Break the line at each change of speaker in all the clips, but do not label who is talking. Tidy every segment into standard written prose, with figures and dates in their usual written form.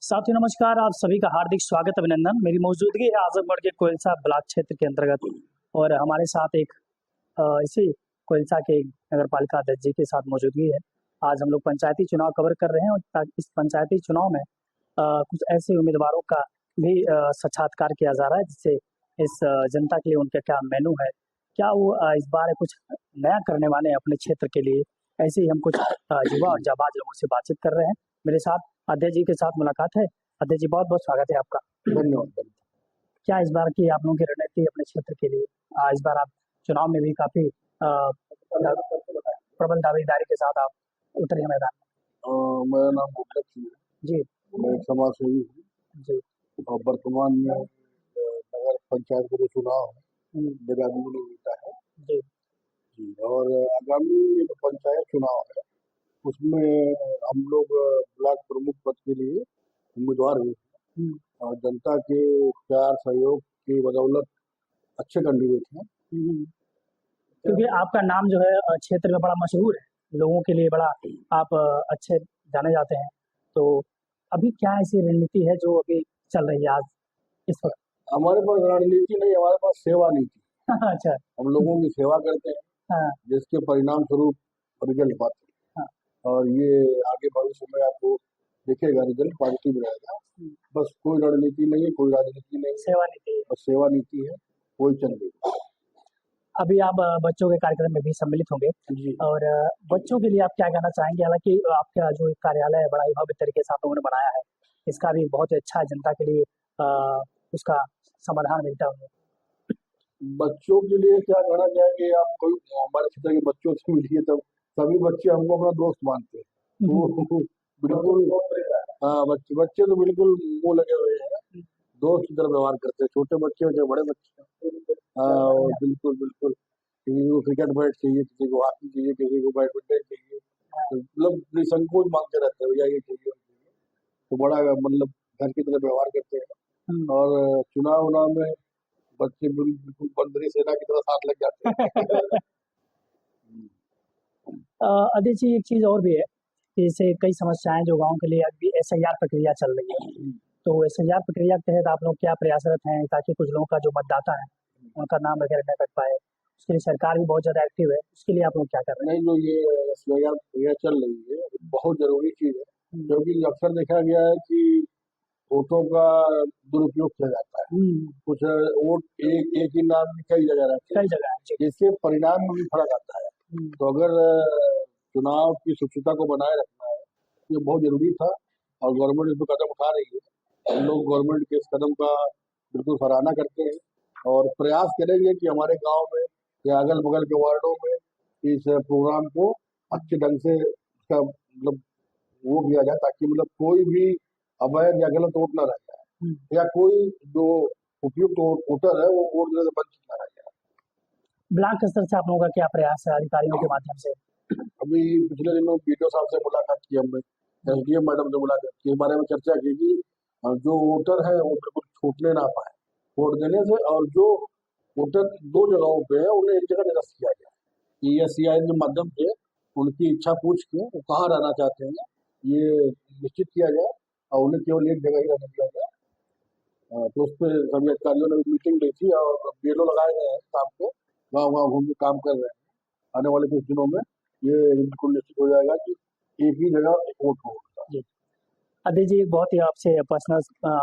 साथियों नमस्कार, आप सभी का हार्दिक स्वागत अभिनंदन। मेरी मौजूदगी है आजमगढ़ के कोइलसा ब्लॉक क्षेत्र के अंतर्गत और हमारे साथ एक इसी कोइलसा के नगर पालिका अध्यक्ष जी के साथ मौजूदगी है। आज हम लोग पंचायती चुनाव कवर कर रहे हैं और इस पंचायती चुनाव में कुछ ऐसे उम्मीदवारों का भी साक्षात्कार किया जा रहा है जिससे इस जनता के लिए उनका क्या मेनू है, क्या वो इस बार कुछ नया करने वाले हैं अपने क्षेत्र के लिए। ऐसे ही हम कुछ युवा और जाबाज लोगों से बातचीत कर रहे हैं। मेरे साथ अध्यक्ष जी के साथ मुलाकात है। अध्यक्ष जी, बहुत बहुत स्वागत है आपका।
धन्यवाद।
क्या इस बार की आप लोगों की रणनीति अपने क्षेत्र के लिए? इस बार आप चुनाव में भी काफी प्रबल दावेदारी के साथ आप उतरे हैं मैदान
मेरा नाम गुरलक्ष सिंह है।
जी
मैं एक समाज सेवी हूँ
जी
और वर्तमान में नगर पंचायत का जो चुनाव है बेरादरी में जीता है
जी
जी। और आगामी जो पंचायत चुनाव है उसमें हम लोग ब्लॉक प्रमुख पद के लिए उम्मीदवार हुए हैं और जनता के प्यार सहयोग की बदौलत अच्छे कैंडिडेट हैं।
क्योंकि आपका नाम जो है क्षेत्र में बड़ा मशहूर है, लोगों के लिए बड़ा आप अच्छे जाने जाते हैं। तो अभी क्या ऐसी रणनीति है जो अभी चल रही है आज इस वक्त?
हमारे पास रणनीति नहीं, हमारे पास सेवा नीति।
अच्छा।
हम लोगों की सेवा करते हैं
हाँ
जिसके परिणाम स्वरूप रिजल्ट पाते हैं
हाँ
और ये आगे भविष्य में आपको दिखेगा, रिजल्ट पॉजिटिव रहेगा। बस कोई रणनीति नहीं है, कोई राजनीति नहीं है,
सेवा नीति है।
बस सेवा नीति है, कोई चल रही
अभी आप बच्चों के कार्यक्रम में भी सम्मिलित होंगे
जी।
और बच्चों के लिए आप क्या कहना चाहेंगे? हालांकि आपका जो एक कार्यालय है बड़ा ही भव्य तरीके से आप लोगों ने बनाया है, इसका भी बहुत ही अच्छा है, जनता के लिए उसका समाधान मिलता है।
बच्चों के लिए क्या कहना चाहेंगे आप? कोई हमारे क्षेत्र के बच्चों से मिलिए तब सभी बच्चे हमको अपना दोस्त मानते हैं। तो बिल्कुल हाँ, बच्चे बच्चे तो बिल्कुल मुंह लगे हुए हैं, दोस्त की तरह व्यवहार करते हैं, छोटे बच्चे हो चाहे बड़े बच्चे। और बिल्कुल बिल्कुल किसी को क्रिकेट बैट चाहिए, किसी को हॉकी चाहिए, किसी को बैडमिंटन चाहिए, तो मतलब निसंकोच मांगते रहते हैं भैया ये चाहिए वो चाहिए। तो बड़ा मतलब घर की तरह व्यवहार करते हैं और चुनाव उनाव में बच्चे बिल्कुल बंदरी सेना की तरह साथ लग जाते हैं।
अदिति जी, एक चीज और भी है कि इससे कई समस्याएं जो गांव के लिए अभी SIR प्रक्रिया चल रही है, तो SIR प्रक्रिया के तहत आप लोग क्या प्रयासरत हैं ताकि कुछ लोगों का जो मतदाता है उनका नाम वगैरह न कट पाए? उसके लिए सरकार भी बहुत ज्यादा एक्टिव है, उसके लिए आप लोग क्या कर रहे
नहीं, जो ये SIR प्रक्रिया चल रही है बहुत जरूरी चीज है,
हैं?
क्योंकि अक्सर देखा गया है कि वोटों का दुरुपयोग किया जाता है। कुछ वोट एक ही नाम में कई जगह रहते
कई जगह है जी।
हैं, इससे परिणाम में भी फर्क आता है। तो अगर चुनाव की शुचिता को बनाए रखना है ये बहुत जरूरी था और गवर्नमेंट इस पर कदम उठा रही है। हम लोग गवर्नमेंट के इस कदम का बिल्कुल सराहना करते हैं और प्रयास करेंगे कि हमारे गांव में या अगल बगल के वार्डों में इस प्रोग्राम को अच्छे ढंग से इसका मतलब वो किया जाए ताकि मतलब कोई भी अवैध या गलत वोट न रह जाए या कोई जो उपयुक्त वोटर है वो वोट देने से वंचित न रह जाए।
ब्लॉक स्तर से आप लोगों का क्या प्रयास है अधिकारियों के माध्यम से?
अभी पिछले दिनों BDO साहब से मुलाकात की हमने, SDM मैडम से मुलाकात की, इस बारे में चर्चा की कि जो वोटर है वो बिल्कुल छूटने ना पाए वोट देने से, और जो वोटर दो जगहों पे है उन्हें एक जगह निरस्त किया जाए। ESCI के माध्यम से उनकी इच्छा पूछ के वो कहाँ रहना चाहते हैं ये निश्चित किया जाए और उन्हें केवल एक जगह ही रहने दिया जाए। तो उस पर सभी अधिकारियों ने मीटिंग ली थी और BLO लगाए गए हैं काम पे, गाँव गाँव घूम के काम कर रहे हैं। आने वाले कुछ दिनों में ये बिल्कुल निश्चित हो जाएगा कि एक ही जगह एक वोट होगा।
जी अदिति जी, एक बहुत ही आपसे पर्सनल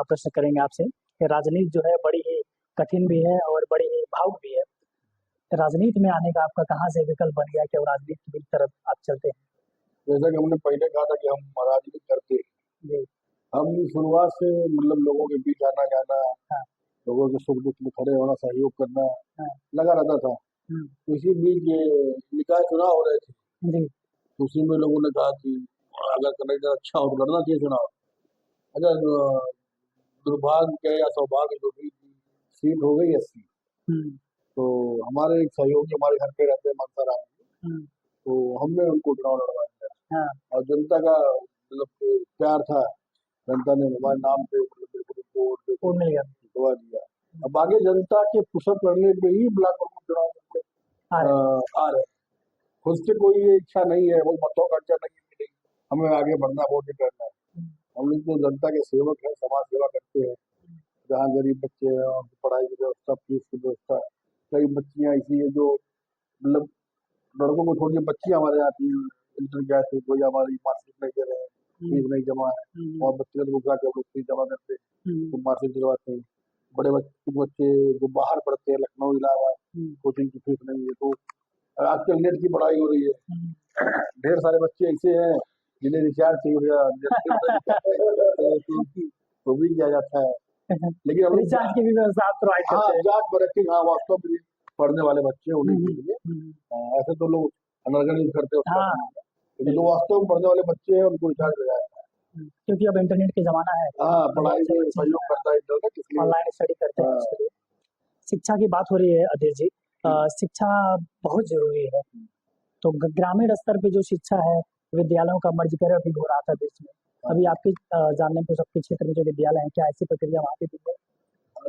प्रश्न करेंगे आपसे कि राजनीति जो है बड़ी ही कठिन भी है और बड़ी ही भावुक भी है। राजनीति में आने का आपका कहाँ से विकल्प बन गया कि और राजनीति की तरफ आप चलते हैं?
जैसा कि हमने पहले कहा था कि हम राजनीति करते हैं,
जी
हम शुरुआत से मतलब लोगों के बीच आना जाना,
हाँ
लोगों के सुख दुख में खड़े होना, सहयोग करना
हाँ
लगा रहता था। इसी बीच ये निकाय चुनाव हो रहे थे,
जी
उसी में लोगों ने कहा कि अगर कनेक्टर अच्छा हो तो लड़ना चाहिए चुनाव। अच्छा, दुर्भाग्य या सौभाग्य जो भी सीट हो गई 80। तो हमारे एक सहयोगी हमारे घर पे रहते हैं मनसा राम जी, तो हमने उनको चुनाव लड़वाया और जनता का मतलब प्यार था, जनता ने हमारे नाम पे
वोट मिल गया।
दबा दिया। अब आगे जनता के पुशअप करने पे ही ब्लॉक प्रमुख चुनाव में आ रहे। खुद से कोई ये इच्छा नहीं है, वो मतों का अच्छा नहीं है कि नहीं हमें आगे बढ़ना, वोट करना है। हम लोग तो जनता के सेवक हैं, समाज सेवा करते हैं। जहाँ गरीब बच्चे हैं उनकी पढ़ाई की व्यवस्था, फीस की व्यवस्था, कई बच्चियां ऐसी है जो मतलब लड़कों को छोड़ के बच्चियां हमारे यहाँ आती हैं इंटर गैस से, कोई हमारी मार्कशीट नहीं दे रहे हैं, फीस नहीं जमा है, और बच्चे लोग जाके हम लोग फीस जमा करते हैं तो मार्कशीट दिलवाते हैं। बड़े बच्चे बच्चे जो बाहर पढ़ते हैं, लखनऊ, इलाहाबाद, कोचिंग की फीस नहीं है, तो आजकल नेट की पढ़ाई हो रही है। ढेर सारे बच्चे ऐसे हैं जिन्हें रिचार्ज चाहिए या तो भी किया जाता है। लेकिन हम लोग
रिचार्ज की भी व्यवस्था आप प्रोवाइड
हाँ
करते हैं।
जांच परखी, हाँ वास्तव में पढ़ने वाले बच्चे उन्हीं के लिए ऐसे तो लोग अनर्गल यूज करते हैं उसका,
हाँ
लेकिन जो वास्तव में पढ़ने वाले बच्चे हैं उनको रिचार्ज हो जाता है।
क्योंकि अब इंटरनेट के जमाना है,
हाँ पढ़ाई में सहयोग करता है इंटरनेट, इसलिए
ऑनलाइन स्टडी करते हैं
हाँ,
उसके लिए। शिक्षा की बात हो रही है अधीर जी, शिक्षा बहुत जरूरी है। तो ग्रामीण स्तर पे जो शिक्षा है, विद्यालयों का मर्जीकरण अभी हो रहा था देश में। अभी आपके जानने को सबके क्षेत्र में जो विद्यालय है, क्या ऐसी प्रक्रिया वहाँ पे भी है?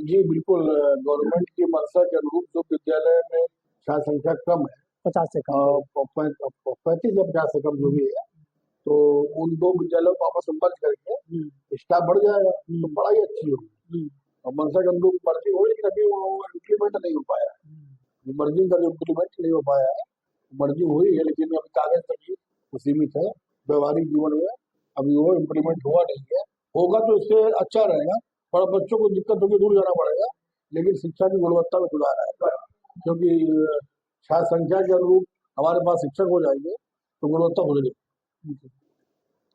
जी बिल्कुल, गवर्नमेंट की मंशा के अनुरूप जो विद्यालय में छात्र संख्या कम है,
50 से कम?
35 या 50 से कम जो भी है, तो उन दो विद्यालयों को आपस में मर्ज करके स्टाफ बढ़ जाएगा तो पढ़ाई अच्छी होगी। और मंशा के अनुरूप मर्जिंग हुई, लेकिन अभी वो इम्प्लीमेंट नहीं हो पाया। मर्जिंग का जो इम्प्लीमेंट नहीं हो पाया है, मर्जिंग हुई है लेकिन अभी कागज तक ही सीमित है, व्यवहारिक जीवन में अभी वो इम्प्लीमेंट हुआ नहीं है। होगा तो इससे अच्छा रहेगा, पर बच्चों को दिक्कत होगी, दूर जाना पड़ेगा, लेकिन शिक्षा की गुणवत्ता में सुधार आएगा, क्योंकि छात्र संख्या के अनुरूप हमारे पास शिक्षक हो जाएंगे तो गुणवत्ता सुधरेगी।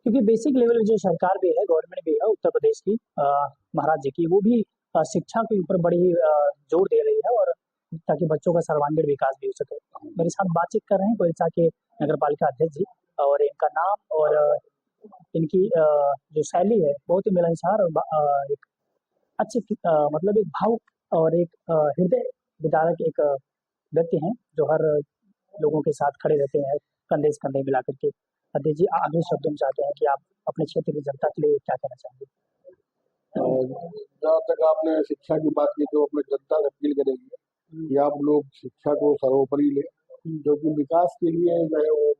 क्योंकि बेसिक लेवल जो सरकार भी है, गवर्नमेंट भी है उत्तर प्रदेश की, महाराज जी की, वो भी शिक्षा के ऊपर बड़ी जोर दे रही है, और ताकि बच्चों का सर्वांगीण विकास भी हो सके। मेरे साथ बातचीत कर रहे हैं कोलसा के नगर पालिका अध्यक्ष जी, और इनका नाम और इनकी जो शैली है बहुत ही मिलनसार और एक अच्छी मतलब एक भाव और एक हृदय विदारक एक व्यक्ति हैं, जो हर लोगों के साथ खड़े रहते हैं कंधे से कंधे मिला करके। अध्यक्ष जी, आखिरी शब्दों में चाहते हैं कि आप अपने क्षेत्र की जनता के लिए क्या कहना चाहेंगे?
जहाँ तक आपने शिक्षा की बात की, तो अपने जनता से अपील करेंगे कि आप लोग शिक्षा को सर्वोपरि लें, क्योंकि विकास के लिए चाहे वो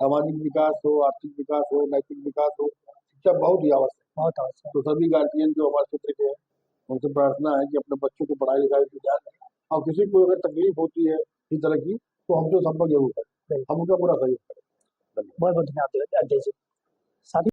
सामाजिक विकास हो, आर्थिक विकास हो, नैतिक विकास हो, शिक्षा बहुत ही आवश्यक है।
बहुत आवश्यक।
तो सभी गार्जियन जो हमारे क्षेत्र के हैं उनसे प्रार्थना है कि अपने बच्चों को पढ़ाई लिखाई पे ध्यान दें, और किसी को अगर तकलीफ होती है इस तरह की तो हमसे संपर्क जरूर करें, हम उनका पूरा सहयोग करें।
बहुत बहुत धन्यवाद अध्यक्ष जी। साथ ही